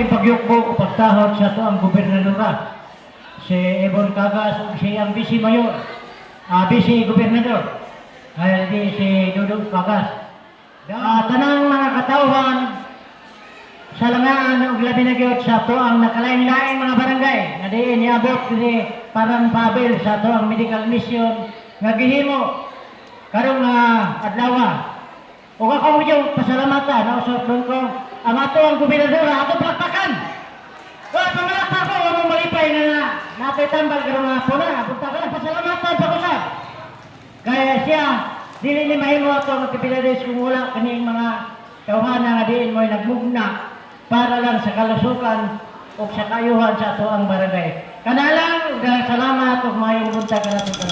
pagyukbo o pagtahod sa to ang gobernadora. Si Ebon Cagas ug si ang Vice Mayor, Vice Gobernador. Ay di si Dudong Cagas. Tanang mga katawhan sa langaan ug labi na gyud sa to ang nakalain-lain mga barangay nga diin niabot ni parang pabil sa to ang medical mission nga gihimo karong adlaw. Ug ako mo yung pasalamatan na usap ko ang ato ang gobernador ato palakpakan. Wa pamalakpak ko mo malipay na natay tambal karong hapon na punta ka lang pasalamatan pa ko sa. Kaya siya dili ni mahimo ato magpipilades kung wala kaning mga tawhana nga diin mo nagmugna para lang sa kalusukan o sa kayuhan sa ato ang barangay. Kanalang salamat ug mayong buntag ka nato.